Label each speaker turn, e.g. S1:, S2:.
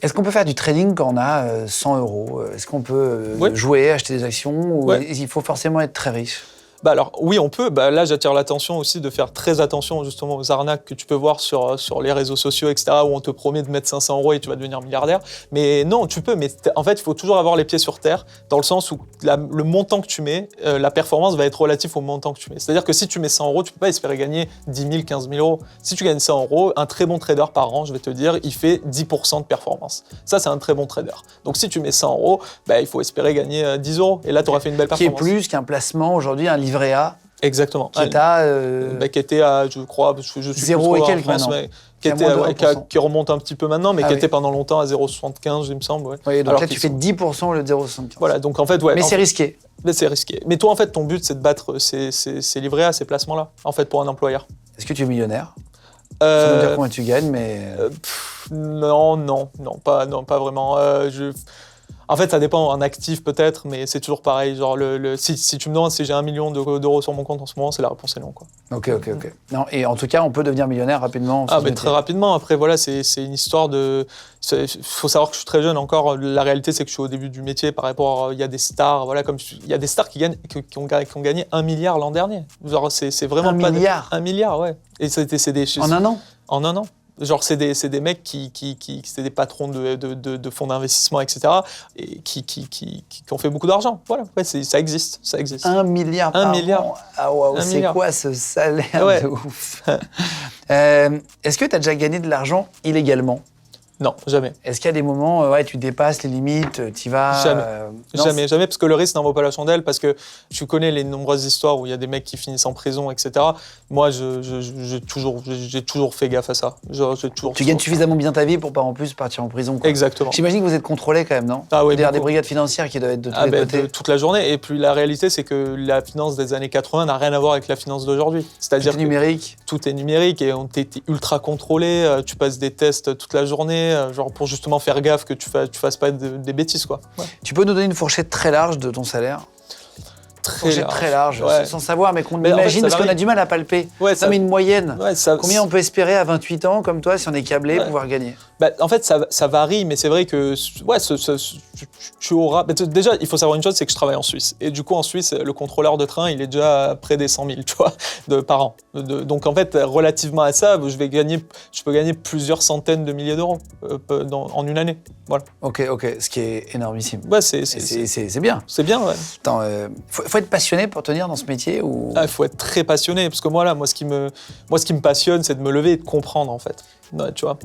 S1: Est-ce qu'on peut faire du trading quand on a 100 €? Est-ce qu'on peut jouer, acheter des actions ou il faut forcément être très riche?
S2: Bah alors oui, on peut. Bah là, j'attire l'attention aussi de faire très attention justement aux arnaques que tu peux voir sur les réseaux sociaux, etc., où on te promet de mettre 500 € et tu vas devenir milliardaire. Mais non, tu peux. Mais en fait, il faut toujours avoir les pieds sur terre, dans le sens où le montant que tu mets, la performance va être relative au montant que tu mets. C'est-à-dire que si tu mets 100 €, tu peux pas espérer gagner 10 000, 15 000 €. Si tu gagnes 100 €, un très bon trader par an, je vais te dire, il fait 10% de performance. Ça, c'est un très bon trader. Donc si tu mets 100 €, bah, il faut espérer gagner 10 €. Et là, tu auras fait une belle performance.
S1: Qui est plus qu'un placement aujourd'hui, un livret A.
S2: Exactement.
S1: Qui
S2: était à, je crois, je suis
S1: 0 et quelques maintenant.
S2: Qui remonte un petit peu maintenant, mais qui était pendant longtemps à 0,75, il me semble. Ouais.
S1: Oui, donc alors là, tu fais 10% au lieu de 0,75.
S2: Voilà, donc en fait, ouais.
S1: Mais c'est risqué.
S2: Mais c'est risqué. Mais toi, en fait, ton but, c'est de battre ces livrets à ces placements-là, en fait, pour un employeur.
S1: Est-ce que tu es millionnaire? Ça veut dire combien tu gagnes, mais...
S2: Non, pas vraiment. En fait, ça dépend, un actif peut-être, mais c'est toujours pareil. Genre, si tu me demandes si j'ai 1 million d'euros sur mon compte en ce moment, la réponse est non, quoi.
S1: Ok. Non, et en tout cas, on peut devenir millionnaire rapidement.
S2: Mais très rapidement. Après, voilà, c'est une histoire de... Il faut savoir que je suis très jeune encore. La réalité, c'est que je suis au début du métier par rapport... Il y a des stars, voilà, il y a des stars qui ont gagné 1 milliard l'an dernier. Genre, c'est vraiment...
S1: 1 milliard
S2: 1 milliard, ouais. Et c'est
S1: en un an?
S2: En un an. Genre, c'est des mecs c'est des patrons de fonds d'investissement, etc., et qui ont fait beaucoup d'argent. Voilà, ouais, ça existe.
S1: 1 milliard par an. Ah waouh, c'est quoi ce salaire de ouf. Est-ce que tu as déjà gagné de l'argent illégalement?
S2: Non, jamais.
S1: Est-ce qu'il y a des moments où tu dépasses les limites, tu y vas...
S2: Jamais, parce que le risque n'en vaut pas la chandelle, parce que tu connais les nombreuses histoires où il y a des mecs qui finissent en prison, etc. Moi, j'ai toujours fait gaffe à ça.
S1: Tu gagnes suffisamment bien ta vie pour pas en plus partir en prison, quoi.
S2: Exactement.
S1: J'imagine que vous êtes contrôlé quand même, non?
S2: Ah oui,
S1: des brigades financières qui doivent être de tous les côtés.
S2: Toute la journée. Et puis la réalité, c'est que la finance des années 80 n'a rien à voir avec la finance d'aujourd'hui. C'est-à-dire
S1: tout est numérique.
S2: Tout est numérique et on t'es ultra contrôlé. Tu passes des tests toute la journée. Genre pour justement faire gaffe que tu fasses pas des bêtises, quoi. Ouais.
S1: Tu peux nous donner une fourchette très large de ton salaire? Très large,
S2: ouais.
S1: Sans savoir, mais qu'on imagine, parce qu'on a du mal à palper. Ouais, non, mais une moyenne. Ouais, combien on peut espérer à 28 ans, comme toi, si on est câblé, pouvoir gagner?
S2: En fait, ça varie, mais c'est vrai que tu auras... Déjà, il faut savoir une chose, c'est que je travaille en Suisse. Et du coup, en Suisse, le contrôleur de train, il est déjà près des 100 000, tu vois, par an. Donc, en fait, relativement à ça, je peux gagner plusieurs centaines de milliers d'euros en une année. Voilà.
S1: Ok, ce qui est énormissime.
S2: Ouais,
S1: c'est bien.
S2: C'est bien, ouais.
S1: Attends, faut être passionné pour tenir dans ce métier ou...
S2: Il faut être très passionné, parce que moi, ce qui me passionne, c'est de me lever et de comprendre, en fait. Ouais, tu vois.